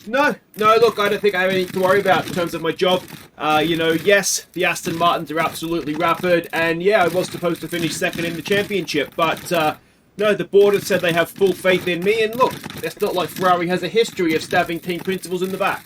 No, look, I don't think I have anything to worry about in terms of my job. Yes, the Aston Martins are absolutely rapid, and yeah, I was supposed to finish second in the championship, but no, the board has said they have full faith in me, and look, it's not like Ferrari has a history of stabbing team principals in the back.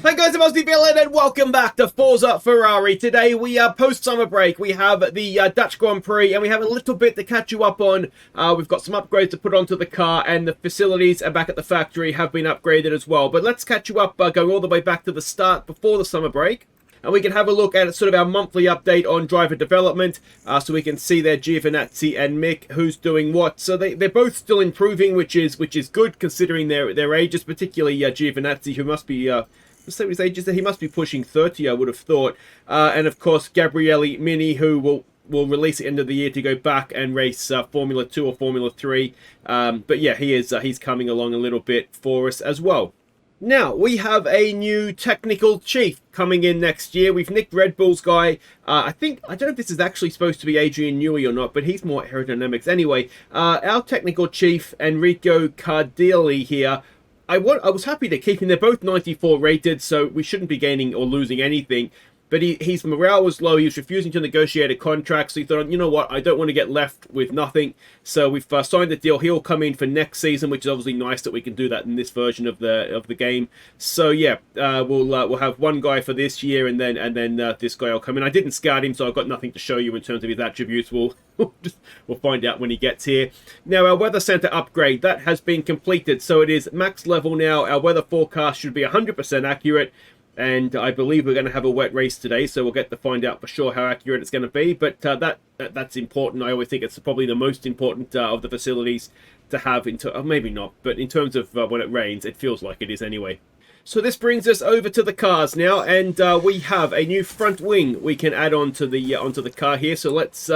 Hey guys, I'm Aussie Villain and welcome back to Forza Ferrari. Today we are post-summer break. We have the Dutch Grand Prix and we have a little bit to catch you up on. We've got some upgrades to put onto the car and the facilities back at the factory have been upgraded as well. But let's catch you up going all the way back to the start before the summer break. And we can have a look at sort of our monthly update on driver development, so we can see there Giovinazzi and Mick, who's doing what. So they're both still improving, which is good considering their ages, particularly Giovinazzi, who must be... say his age is that he must be pushing 30, I would have thought. And of course, Gabriele Mini, who will release at the end of the year to go back and race Formula 2 or Formula 3. But yeah, he's coming along a little bit for us as well. Now, we have a new technical chief coming in next year. We've nicked Red Bull's guy. I don't know if this is actually supposed to be Adrian Newey or not, but he's more aerodynamics. Anyway, our technical chief, Enrico Cardilli here, I was happy to keep him. They're both 94 rated, so we shouldn't be gaining or losing anything. But his morale was low. He was refusing to negotiate a contract, so he thought, you know what, I don't want to get left with nothing. So we've signed the deal. He'll come in for next season, which is obviously nice that we can do that in this version of the game. So yeah, we'll have one guy for this year, and then this guy will come in. I didn't scout him, so I've got nothing to show you in terms of his attributes. We'll find out when he gets here. Now, our weather center upgrade, that has been completed. So it is max level now. Our weather forecast should be 100% accurate. And I believe we're going to have a wet race today, so we'll get to find out for sure how accurate it's going to be. But that's important. I always think it's probably the most important of the facilities to have. Maybe not, but in terms of when it rains, it feels like it is anyway. So this brings us over to the cars now, and we have a new front wing we can add onto the car here. So let's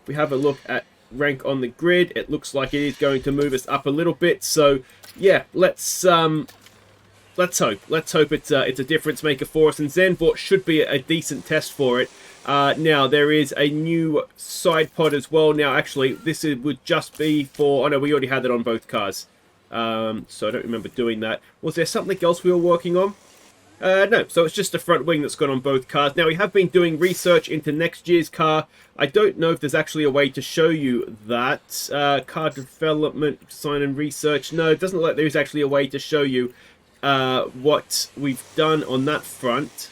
we have a look at rank on the grid. It looks like it is going to move us up a little bit. So yeah, let's hope. Let's hope it's a difference maker for us, and Zandvoort should be a decent test for it. Now, there is a new side pod as well. Now, actually, would just be for... Oh, no, we already had that on both cars. So I don't remember doing that. Was there something else we were working on? No, so it's just the front wing that's gone on both cars. Now, we have been doing research into next year's car. I don't know if there's actually a way to show you that. Car development, design and research. No, it doesn't look like there's actually a way to show you what we've done on that front.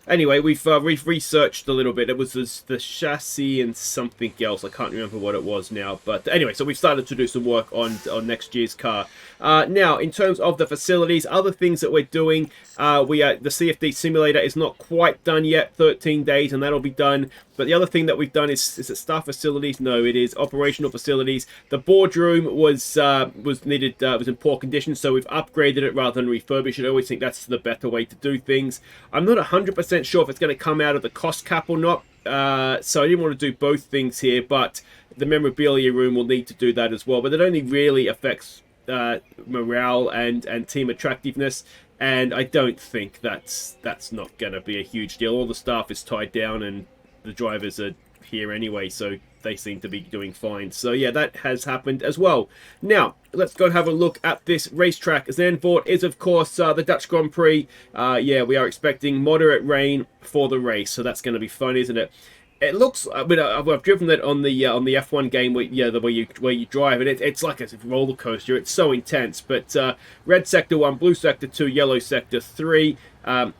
Anyway, we've researched a little bit. It was the chassis and something else. I can't remember what it was now. But anyway, so we've started to do some work on next year's car. Now, in terms of the facilities, other things that we're doing, the CFD simulator is not quite done yet. 13 days, and that'll be done. But the other thing that we've done is it staff facilities? No, it is operational facilities. The boardroom was in poor condition, so we've upgraded it rather than refurbish it. I always think that's the better way to do things. I'm not 100% sure if it's going to come out of the cost cap or not. So I didn't want to do both things here, but the memorabilia room will need to do that as well. But it only really affects morale and team attractiveness. And I don't think that's not going to be a huge deal. All the staff is tied down and the drivers are here anyway, so they seem to be doing fine. So yeah, that has happened as well. Now, let's go and have a look at this racetrack. Zandvoort is, of course, the Dutch Grand Prix. Yeah, we are expecting moderate rain for the race, so that's going to be fun, isn't it? It looks... I mean, I've driven it on the F1 game, where you drive, and it's like a roller coaster. It's so intense. But red sector 1, blue sector 2, yellow sector 3.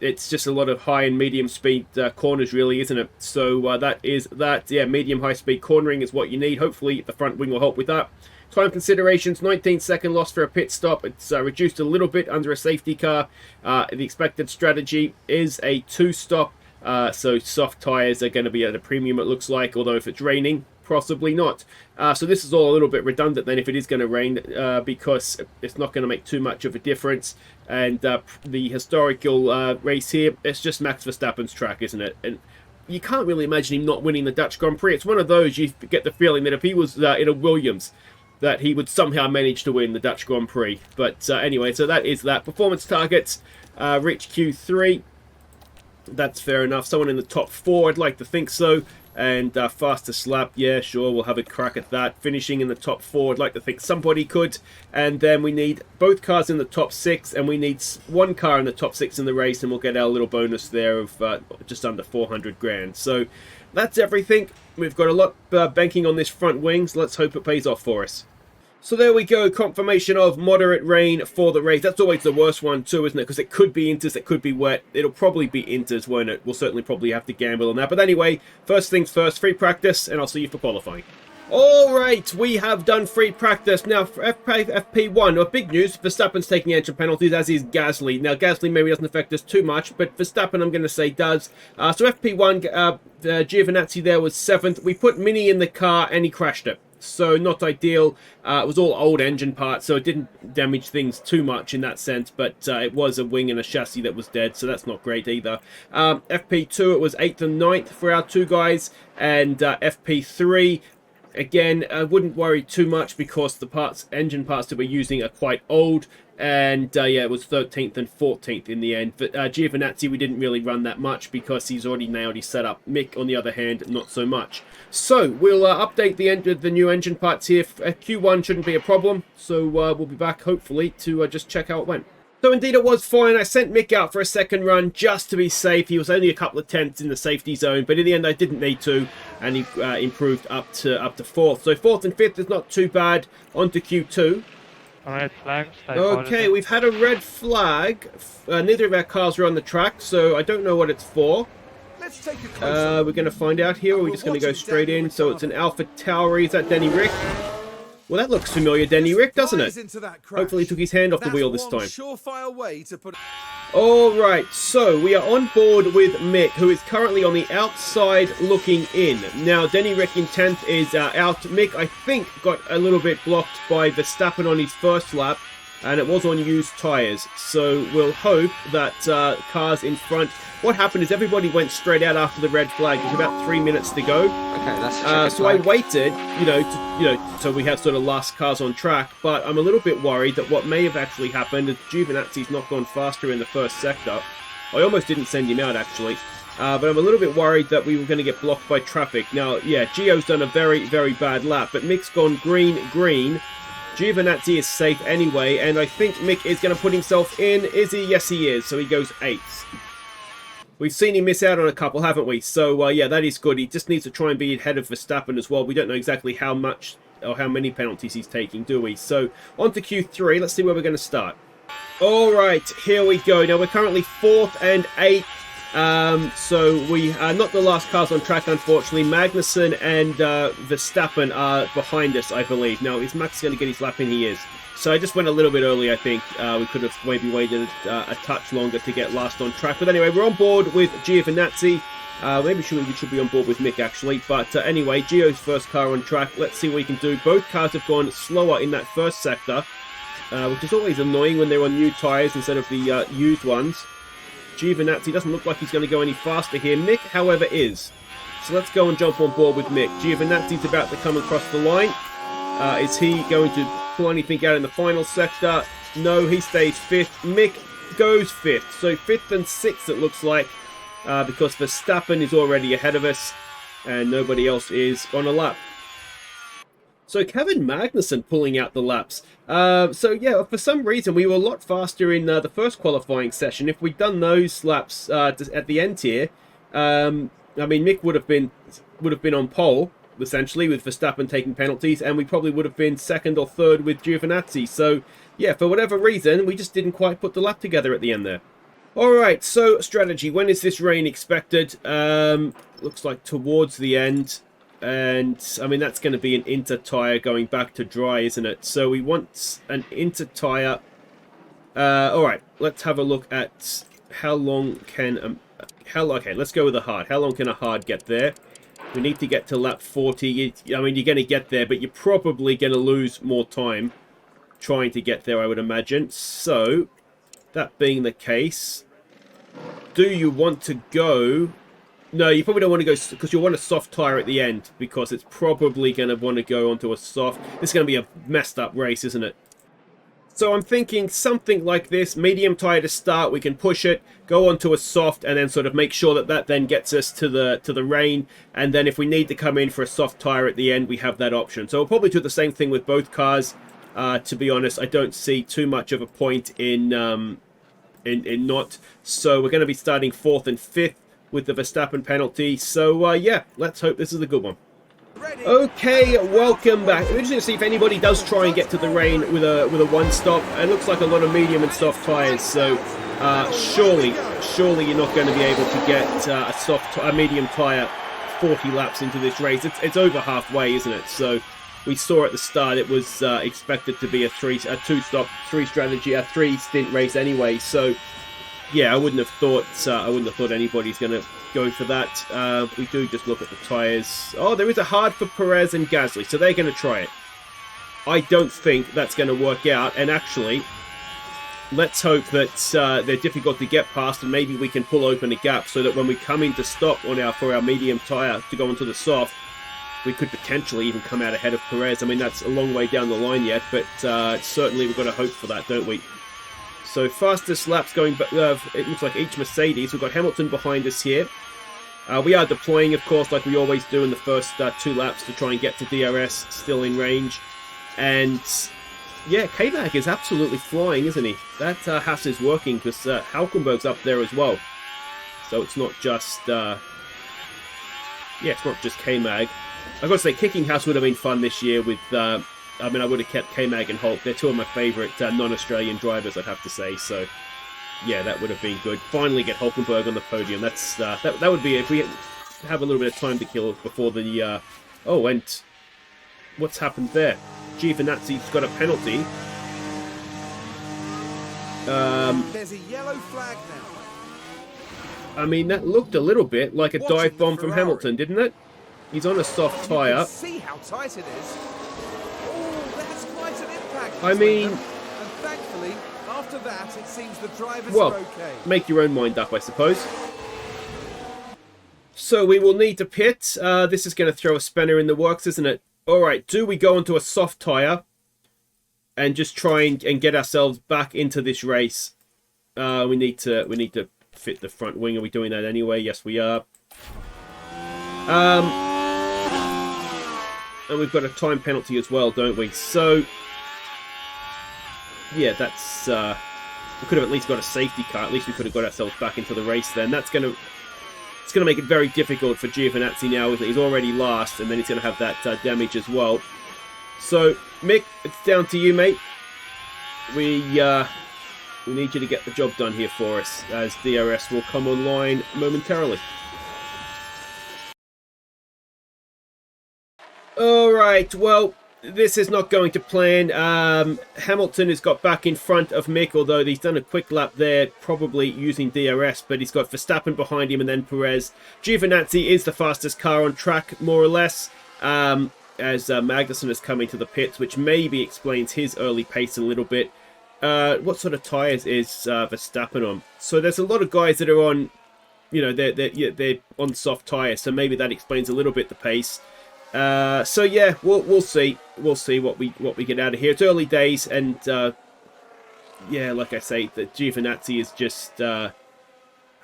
It's just a lot of high and medium speed corners, really, isn't it? So that is that. Yeah, medium high speed cornering is what you need. Hopefully the front wing will help with that. Time considerations, 19-second loss for a pit stop. It's reduced a little bit under a safety car. The expected strategy is a 2-stop. So soft tyres are going to be at a premium, it looks like, although if it's raining, possibly not. So this is all a little bit redundant then if it is going to rain, because it's not going to make too much of a difference. And the historical race here, it's just Max Verstappen's track, isn't it? And you can't really imagine him not winning the Dutch Grand Prix. It's one of those, you get the feeling that if he was in a Williams, that he would somehow manage to win the Dutch Grand Prix. But anyway, so that is that. Performance targets, reach Q3. That's fair enough. Someone in the top 4, I'd like to think so. And fastest lap, yeah, sure, we'll have a crack at that. Finishing in the top 4, I'd like to think somebody could. And then we need both cars in the top 6, and we need one car in the top 6 in the race, and we'll get our little bonus there of just under 400 grand. So that's everything. We've got a lot banking on this front wing, so let's hope it pays off for us. So there we go, confirmation of moderate rain for the race. That's always the worst one too, isn't it? Because it could be inters, it could be wet. It'll probably be inters, won't it? We'll certainly probably have to gamble on that. But anyway, first things first, free practice, and I'll see you for qualifying. Alright, we have done free practice. Now, for FP1, big news, Verstappen's taking engine penalties, as is Gasly. Now, Gasly maybe doesn't affect us too much, but Verstappen, I'm going to say, does. So FP1, Giovinazzi there was 7th. We put Mini in the car, and he crashed it. So not ideal. It was all old engine parts, so it didn't damage things too much in that sense, but it was a wing and a chassis that was dead, so that's not great either. FP2, it was 8th and 9th for our 2 guys, and FP3, again, I wouldn't worry too much because the engine parts that we're using are quite old. And yeah, it was 13th and 14th in the end. But Giovinazzi, we didn't really run that much because he's already nailed his setup. Mick, on the other hand, not so much. So we'll update the end of the new engine parts here. Q1 shouldn't be a problem. So we'll be back, hopefully, to just check how it went. So indeed it was fine. I sent Mick out for a second run just to be safe. He was only a couple of tenths in the safety zone, but in the end I didn't need to, and he improved up to 4th. So 4th and 5th is not too bad. On to Q2. Red flags. Okay, we've had a red flag. Neither of our cars are on the track, so I don't know what it's for. Let's take a closer. We're going to find out here, or we're just going to go straight in. So it's an Alpha Tauri. Is that Denny Rick? Well, that looks familiar, Denny Rick, doesn't it? Hopefully he took his hand off the wheel this time. Surefire way to put... Alright, so we are on board with Mick, who is currently on the outside looking in. Now, Denny Rick in 10th is out. Mick, I think, got a little bit blocked by Verstappen on his first lap, and it was on used tyres. So we'll hope that cars in front... What happened is everybody went straight out after the red flag. There's about 3 minutes to go. Okay, that's so I waited, so we had sort of last cars on track. But I'm a little bit worried that what may have actually happened is Giovinazzi's not gone faster in the first sector. I almost didn't send him out, actually. But I'm a little bit worried that we were going to get blocked by traffic. Now, yeah, Gio's done a very, very bad lap. But Mick's gone green, green. Giovinazzi is safe anyway. And I think Mick is going to put himself in. Is he? Yes, he is. So he goes 8th. We've seen him miss out on a couple, haven't we? So, yeah, that is good. He just needs to try and be ahead of Verstappen as well. We don't know exactly how much or how many penalties he's taking, do we? So, on to Q3. Let's see where we're going to start. All right, here we go. Now, we're currently 4th and 8th. So, we are not the last cars on track, unfortunately. Magnussen and Verstappen are behind us, I believe. Now, is Max going to get his lap in? He is. So I just went a little bit early, I think. We could have maybe waited a touch longer to get last on track. But anyway, we're on board with Giovinazzi. Maybe we should be on board with Mick, actually. But anyway, Gio's first car on track. Let's see what we can do. Both cars have gone slower in that first sector, which is always annoying when they're on new tyres instead of the used ones. Giovinazzi doesn't look like he's going to go any faster here. Mick, however, is. So let's go and jump on board with Mick. Giovinazzi's about to come across the line. Is he going to pull anything out in the final sector? No, he stays 5th. Mick goes 5th. So 5th and 6th it looks like, because Verstappen is already ahead of us and nobody else is on a lap. So Kevin Magnussen pulling out the laps. So yeah, for some reason we were a lot faster in the first qualifying session. If we'd done those laps at the end here, I mean Mick would have been on pole, essentially, with Verstappen taking penalties, and we probably would have been 2nd or 3rd with Giovinazzi. So, yeah, for whatever reason, we just didn't quite put the lap together at the end there. Alright, so strategy. When is this rain expected? Looks like towards the end. And, I mean, that's going to be an inter tyre going back to dry, isn't it? So we want an inter tyre. Alright, let's have a look at how long can... okay, let's go with a hard. How long can a hard get there? We need to get to lap 40. I mean, you're going to get there, but you're probably going to lose more time trying to get there, I would imagine. So, that being the case, do you want to go... No, you probably don't want to go, because you'll want a soft tyre at the end, because it's probably going to want to go onto a soft... This is going to be a messed up race, isn't it? So I'm thinking something like this, medium tire to start, we can push it, go onto a soft, and then sort of make sure that that then gets us to the rain, and then if we need to come in for a soft tire at the end, we have that option. So we'll probably do the same thing with both cars. To be honest, I don't see too much of a point in not. So we're going to be starting 4th and 5th with the Verstappen penalty. So yeah, let's hope this is a good one. Okay, welcome back. We're just going to see if anybody does try and get to the rain with a one stop. It looks like a lot of medium and soft tyres, so surely you're not going to be able to get a medium tyre 40 laps into this race. It's over halfway, isn't it? So we saw at the start it was expected to be a two-stop, three-stint race anyway. So yeah, I wouldn't have thought anybody's going to go for that. We do just look at the tyres. Oh, there is a hard for Perez and Gasly, so they're going to try it. I don't think that's going to work out, and actually, let's hope that they're difficult to get past, and maybe we can pull open a gap so that when we come in to stop for our medium tyre to go onto the soft, we could potentially even come out ahead of Perez. I mean, that's a long way down the line yet, but certainly we've got to hope for that, don't we? So fastest laps going, it looks like each Mercedes. We've got Hamilton behind us here. We are deploying, of course, like we always do in the first 2 laps to try and get to DRS, still in range. And yeah, K-Mag is absolutely flying, isn't he? That Haas is working because Hülkenberg's up there as well. So it's not just, it's not just K-Mag. I've got to say, kicking Haas would have been fun this year with, I would have kept K-Mag and Hulk. They're 2 of my favourite non-Australian drivers, I'd have to say. So, yeah, that would have been good. Finally get Hülkenberg on the podium. That's that would be, if we have a little bit of time to kill before the... oh, and what's happened there? Giovinazzi's got a penalty. There's a yellow flag now. I mean, that looked a little bit like a dive bomb from Hamilton, didn't it? He's on a soft tyre. See how tight it is. Oh, that's quite an impact. I mean... And thankfully, after that, it seems the drivers well, are okay. Make your own mind up, I suppose. So we will need to pit. This is going to throw a spanner in the works, isn't it? Alright, do we go onto a soft tyre and just try and get ourselves back into this race? We need to fit the front wing. Are we doing that anyway? Yes, we are. And we've got a time penalty as well, don't we? So, yeah, that's... we could have at least got a safety car. At least we could have got ourselves back into the race then. That's going to... It's going to make it very difficult for Giovinazzi now, isn't it? He's already last, and then he's going to have that damage as well. So, Mick, it's down to you, mate. We need you to get the job done here for us, as DRS will come online momentarily. Alright, well, this is not going to plan. Hamilton has got back in front of Mick, although he's done a quick lap there, probably using DRS, but he's got Verstappen behind him and then Perez. Giovinazzi is the fastest car on track, more or less, as Magnussen is coming to the pits, which maybe explains his early pace a little bit. What sort of tyres is Verstappen on? So there's a lot of guys that are on, they're on soft tyres, so maybe that explains a little bit the pace. So yeah, we'll see. We'll see what we get out of here. It's early days, and yeah, like I say, the Giovinazzi is just. I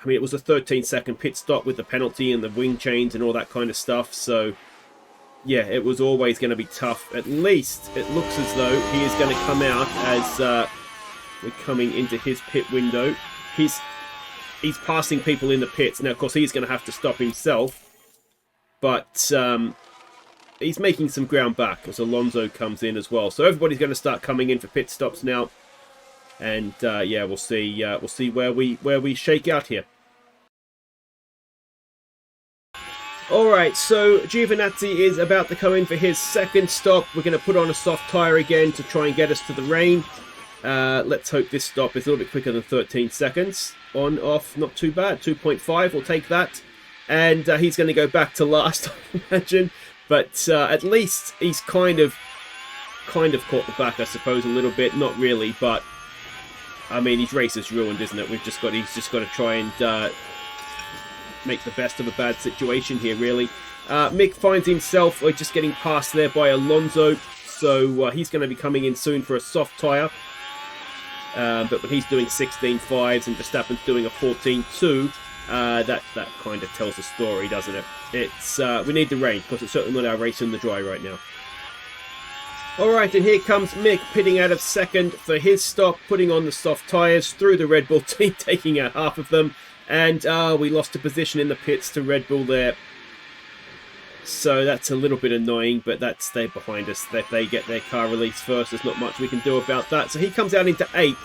mean, it was a 13-second pit stop with the penalty and the wing change and all that kind of stuff. So yeah, it was always going to be tough. At least it looks as though he is going to come out as we're coming into his pit window. He's passing people in the pits now. Of course, he's going to have to stop himself, but. He's making some ground back as Alonso comes in as well. So everybody's going to start coming in for pit stops now, and yeah, we'll see where we shake out here. All right, so Giovinazzi is about to come in for his second stop. We're going to put on a soft tyre again to try and get us to the rain. Let's hope this stop is a little bit quicker than 13 seconds. On, off, not too bad. 2.5, we'll take that. And he's going to go back to last, I imagine. But at least he's kind of caught the back, I suppose, a little bit. Not really, but I mean, his race is ruined, isn't it? He's just got to try and make the best of a bad situation here, really. Mick finds himself just getting passed there by Alonso, so he's going to be coming in soon for a soft tyre. But when he's doing 16.5s and Verstappen's doing a 14.2, that kind of tells the story, doesn't it? It's we need the rain, because it's certainly not our race in the dry right now. Alright, and here comes Mick pitting out of second for his stop, putting on the soft tyres through the Red Bull team, taking out half of them. And we lost a position in the pits to Red Bull there. So that's a little bit annoying, but they're behind us. If they get their car released first, there's not much we can do about that. So he comes out into 8th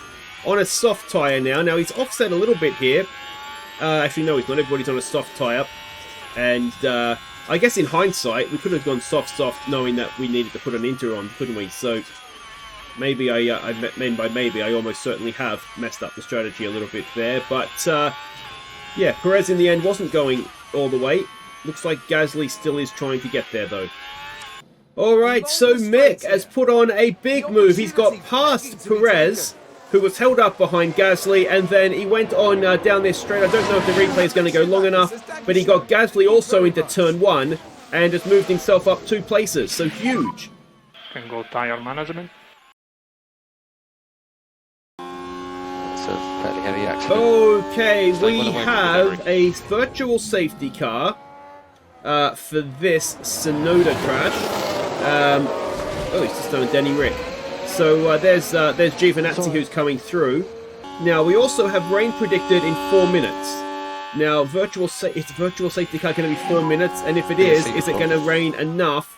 on a soft tyre now. Now he's offset a little bit here. Actually, no, he's not. Everybody's on a soft tyre. And I guess in hindsight, we could have gone soft, knowing that we needed to put an inter on, couldn't we? So maybe I almost certainly have messed up the strategy a little bit there. But yeah, Perez in the end wasn't going all the way. Looks like Gasly still is trying to get there, though. Alright, so Mick has put on a big move. He's got past Perez, who was held up behind Gasly, and then he went on down this straight. I don't know if the replay is going to go long enough, but he got Gasly also into turn 1, and has moved himself up 2 places, so huge. Can go tire management. It's a fairly heavy accident. Okay, we have a virtual safety car for this Sonoda crash. Oh, he's just done a Denny Rick. So there's Giovinazzi who's coming through. Now we also have rain predicted in 4 minutes. Now is virtual safety car going to be 4 minutes? And if it is it going to rain enough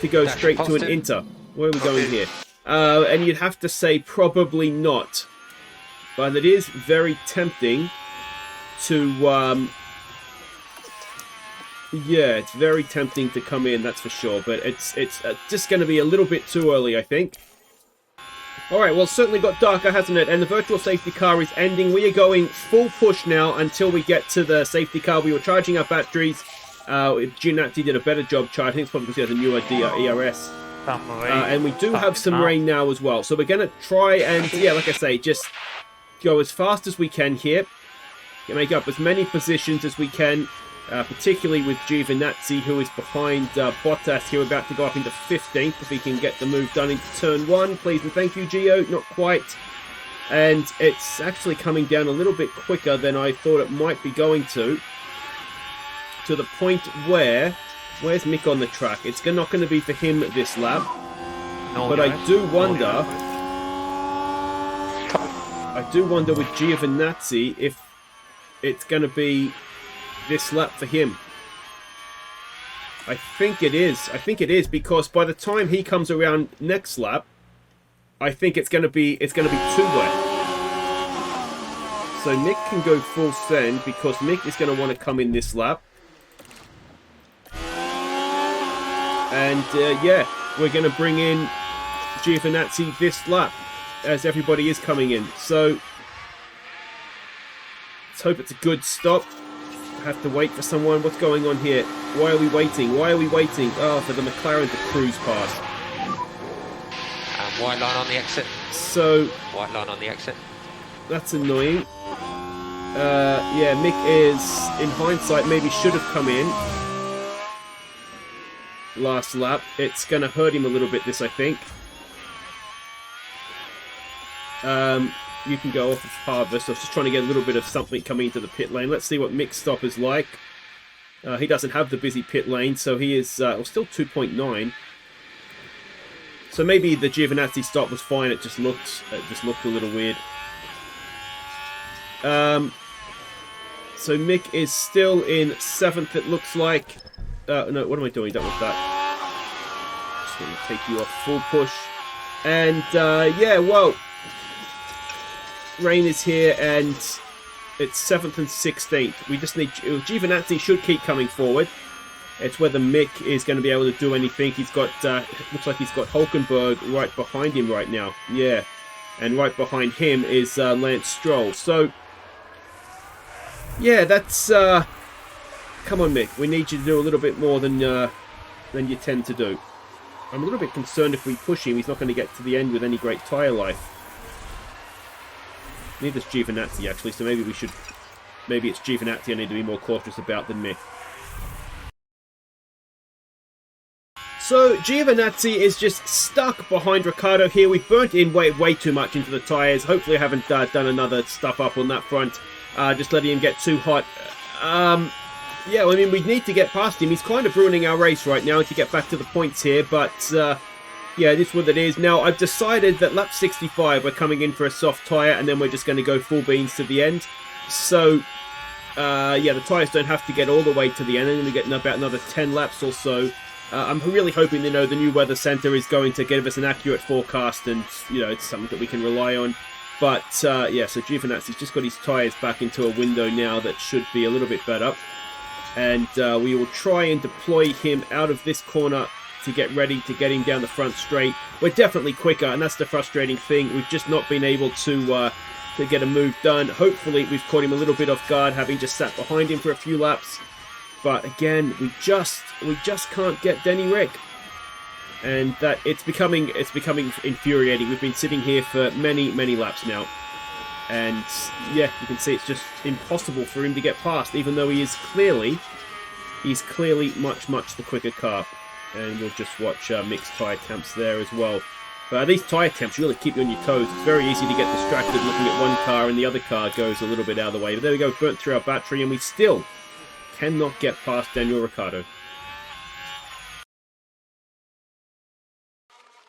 to go straight to an inter? Where are we going here? And you'd have to say probably not. But it is very tempting to yeah, it's very tempting to come in, that's for sure. But it's just going to be a little bit too early, I think. Alright, well, it's certainly got darker, hasn't it? And the virtual safety car is ending. We are going full push now until we get to the safety car. We were charging our batteries. Giovinazzi did a better job charging. It's probably because he has a newer ERS. And we do have some rain now as well. So we're going to try and, yeah, like I say, just go as fast as we can here. Make up as many positions as we can. Particularly with Giovinazzi, who is behind Bottas here, about to go up into 15th, if he can get the move done into turn 1. Please and thank you, Gio. Not quite. And it's actually coming down a little bit quicker than I thought it might be going to the point where... Where's Mick on the track? It's not going to be for him this lap. But I do wonder... with Giovinazzi if it's going to be this lap for him. I think it is. I think it is, because by the time he comes around next lap, I think it's going to be too wet. So Mick can go full send, because Mick is going to want to come in this lap. And yeah, we're going to bring in Giovinazzi this lap as everybody is coming in. So let's hope it's a good stop. Have to wait for someone. What's going on here? Why are we waiting? Why are we waiting? Oh, for the McLaren to cruise past. White line on the exit. So white line on the exit. That's annoying. Yeah, Mick is, in hindsight, maybe should have come in last lap. It's going to hurt him a little bit, this, I think. You can go off of Harvest. I was just trying to get a little bit of something coming into the pit lane. Let's see what Mick's stop is like. He doesn't have the busy pit lane, so he is still 2.9. So maybe the Giovinazzi stop was fine. It just looked a little weird. So Mick is still in 7th. It looks like. No, what am I doing? Don't want that. Just going to take you off full push. And yeah, well. Rain is here, and it's 7th and 16th. We just need... Giovinazzi should keep coming forward. It's whether Mick is going to be able to do anything. He's got... looks like he's got Hulkenberg right behind him right now. Yeah. And right behind him is Lance Stroll. So... yeah, that's... come on, Mick. We need you to do a little bit more than you tend to do. I'm a little bit concerned if we push him, he's not going to get to the end with any great tyre life. Neither is Giovinazzi, actually, so maybe we should... maybe it's Giovinazzi I need to be more cautious about than Mick. So Giovinazzi is just stuck behind Ricciardo here. We've burnt in way too much into the tyres. Hopefully I haven't done another stuff up on that front. Just letting him get too hot. Yeah, I mean, we need to get past him. He's kind of ruining our race right now to get back to the points here. But, yeah, this is what it is. Now, I've decided that lap 65, we're coming in for a soft tyre, and then we're just going to go full beans to the end. So, yeah, the tyres don't have to get all the way to the end. I'm going to get about another 10 laps or so. I'm really hoping, you know, the new weather centre is going to give us an accurate forecast and, you know, it's something that we can rely on. But, yeah, so Giovinazzi's just got his tyres back into a window now that should be a little bit better. And we will try and deploy him out of this corner to get ready to get him down the front straight. We're definitely quicker, and that's the frustrating thing. We've just not been able to get a move done. Hopefully, we've caught him a little bit off guard, having just sat behind him for a few laps. But again, we just can't get Denny Rick, and that it's becoming infuriating. We've been sitting here for many laps now, and yeah, you can see it's just impossible for him to get past, even though he's clearly much the quicker car. And we'll just watch Mick's tyre temps there as well. But these tyre temps really keep you on your toes. It's very easy to get distracted looking at one car and the other car goes a little bit out of the way. But there we go, burnt through our battery, and we still cannot get past Daniel Ricciardo.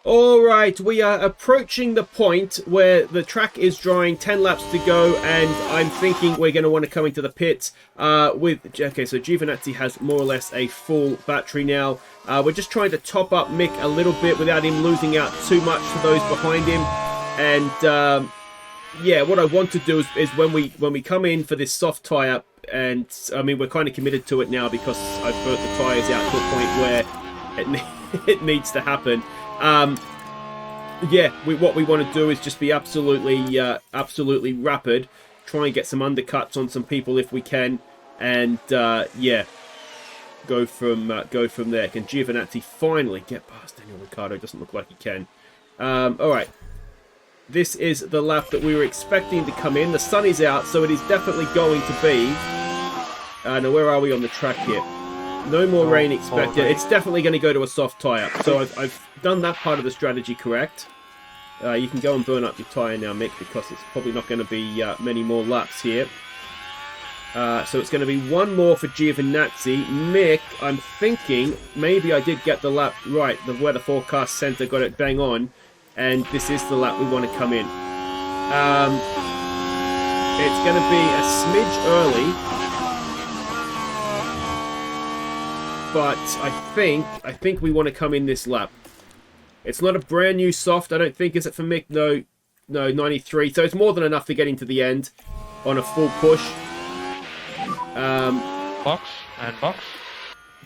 Alright, we are approaching the point where the track is drying, 10 laps to go, and I'm thinking we're going to want to come into the pits okay, so Giovinazzi has more or less a full battery now. We're just trying to top up Mick a little bit without him losing out too much to those behind him. And yeah, what I want to do is when we come in for this soft tie-up, and I mean, we're kind of committed to it now because I've burnt the tyres out to a point where it needs to happen. Yeah, what we want to do is just be absolutely rapid, try and get some undercuts on some people if we can, and yeah, go from there. Can Giovinazzi finally get past Daniel Ricciardo? Doesn't look like he can. All right, this is the lap that we were expecting to come in. The sun is out, so it is definitely going to be. Now where are we on the track here? No more rain expected. It's definitely going to go to a soft tyre. So I've done that part of the strategy correct. You can go and burn up your tyre now, Mick, because it's probably not going to be many more laps here. So it's going to be one more for Giovinazzi. Mick, I'm thinking maybe I did get the lap right. The Weather Forecast Centre got it bang on. And this is the lap we want to come in. It's going to be a smidge early. But I think we want to come in this lap. It's not a brand new soft, I don't think, is it for Mick? No, 93. So it's more than enough to get into the end on a full push. Box and box.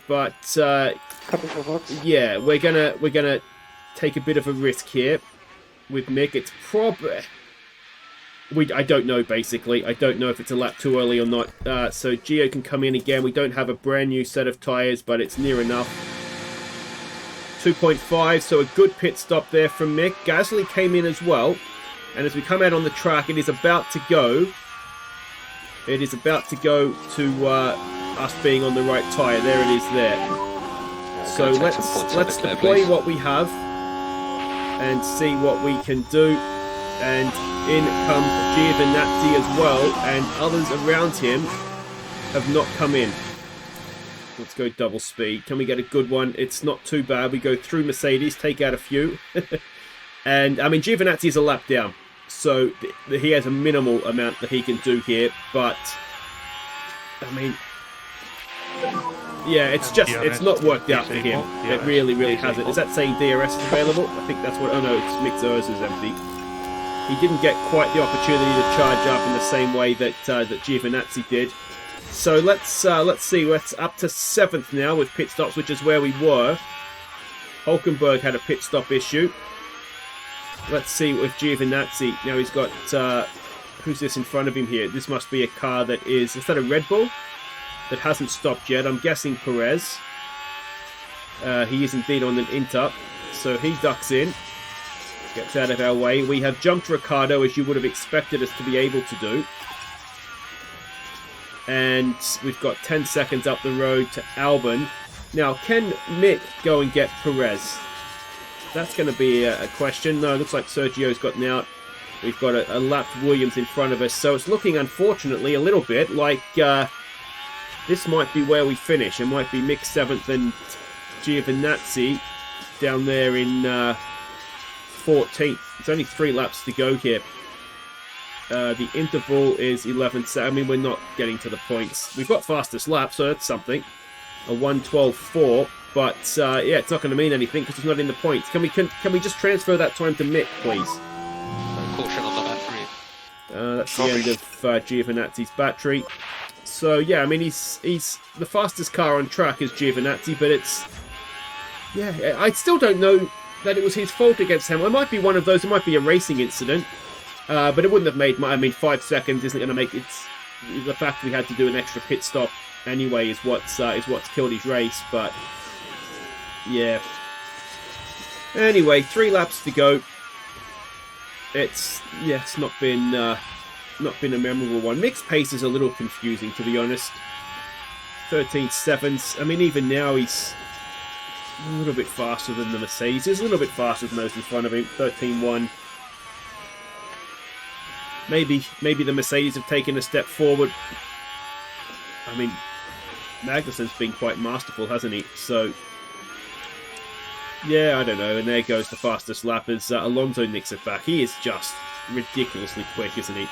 But yeah, we're gonna take a bit of a risk here with Mick. It's probably I don't know, basically. I don't know if it's a lap too early or not. So Gio can come in again. We don't have a brand new set of tyres, but it's near enough. 2.5, so a good pit stop there from Mick. Gasly came in as well. And as we come out on the track, it is about to go. It is about to go to us being on the right tyre. There it is there. So let's deploy what we have and see what we can do. And in comes Giovinazzi as well, and others around him have not come in. Let's go double speed. Can we get a good one? It's not too bad. We go through Mercedes, take out a few. And, I mean, Giovinazzi is a lap down. So, he has a minimal amount that he can do here. But, I mean, yeah, it's not worked out for him. It really hasn't. Is that saying DRS is available? I think that's what, oh no, it's Mick Zers is empty. He didn't get quite the opportunity to charge up in the same way that Giovinazzi did. So let's see. We're up to 7th now with pit stops, which is where we were. Hulkenberg had a pit stop issue. Let's see with Giovinazzi. Now he's got who's this in front of him here? This must be a car that is that a Red Bull that hasn't stopped yet? I'm guessing Perez. He is indeed on an Inter, so he ducks in. Gets out of our way. We have jumped Ricciardo, as you would have expected us to be able to do. And we've got 10 seconds up the road to Albon. Now, can Mick go and get Perez? That's going to be a question. No, it looks like Sergio's gotten out. We've got a lapped Williams in front of us. So it's looking, unfortunately, a little bit like this might be where we finish. It might be Mick 7th and Giovinazzi down there in 14th. It's only 3 laps to go here. The interval is 11th. I mean, we're not getting to the points. We've got fastest lap, so that's something. A 1:12.4. But yeah, it's not going to mean anything because it's not in the points. Can we just transfer that time to Mick, please? Caution on the battery. That's the end of Giovinazzi's battery. So yeah, I mean he's the fastest car on track is Giovinazzi, but it's I still don't know that it was his fault against Hamilton. It might be one of those. It might be a racing incident, but it wouldn't have made. I mean, 5 seconds isn't going to make it. The fact we had to do an extra pit stop anyway is what's killed his race. But yeah. Anyway, 3 laps to go. It's not been a memorable one. Mixed pace is a little confusing, to be honest. 13.7. I mean, even now he's a little bit faster than the Mercedes. He's a little bit faster than those in front of him. 13.1. Maybe the Mercedes have taken a step forward. I mean, Magnussen's been quite masterful, hasn't he? So yeah, I don't know. And there goes the fastest lap as Alonso nicks it back. He is just ridiculously quick, isn't he?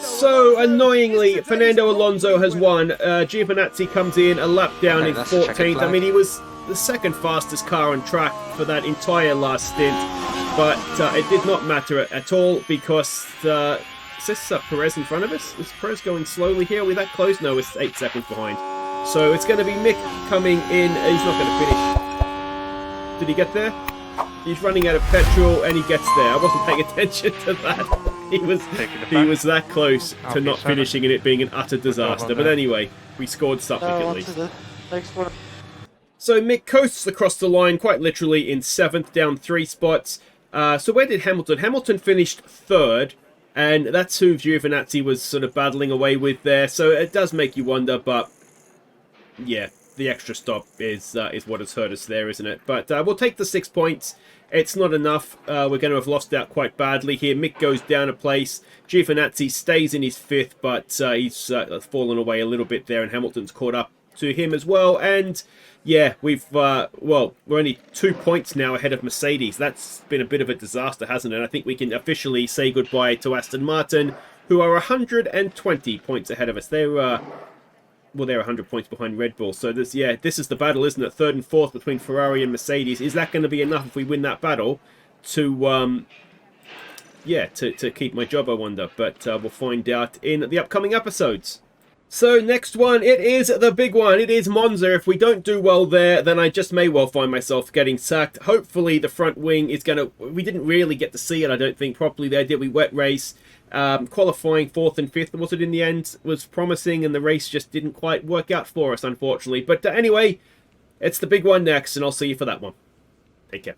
So, annoyingly, Fernando Alonso has won. Giovinazzi comes in a lap down in 14th. I mean, he was the second fastest car on track for that entire last stint. But it did not matter at all because... is this Perez in front of us? Is Perez going slowly here? Are we that close? No, it's 8 seconds behind. So it's going to be Mick coming in. He's not going to finish. Did he get there? He's running out of petrol and he gets there. I wasn't paying attention to that. He was that close to not finishing and it being an utter disaster. But anyway, we scored something at least. So Mick coasts across the line quite literally in 7th, down 3 spots. So where did Hamilton? Hamilton finished 3rd. And that's who Giovinazzi was sort of battling away with there. So it does make you wonder, but yeah, the extra stop is what has hurt us there, isn't it? But we'll take the 6 points. It's not enough. We're going to have lost out quite badly here. Mick goes down a place. Giovinazzi stays in his 5th, but he's fallen away a little bit there, and Hamilton's caught up to him as well. And yeah, we're only 2 points now ahead of Mercedes. That's been a bit of a disaster, hasn't it? I think we can officially say goodbye to Aston Martin, who are 120 points ahead of us. They're 100 points behind Red Bull. So this is the battle, isn't it? 3rd and 4th between Ferrari and Mercedes. Is that going to be enough if we win that battle to keep my job, I wonder. But we'll find out in the upcoming episodes. So next one, it is the big one. It is Monza. If we don't do well there, then I just may well find myself getting sacked. Hopefully the front wing is going to... We didn't really get to see it, I don't think, properly there, did we? Wet race. Qualifying 4th and 5th, was it in the end, was promising, and the race just didn't quite work out for us, unfortunately. But anyway, it's the big one next, and I'll see you for that one. Take care.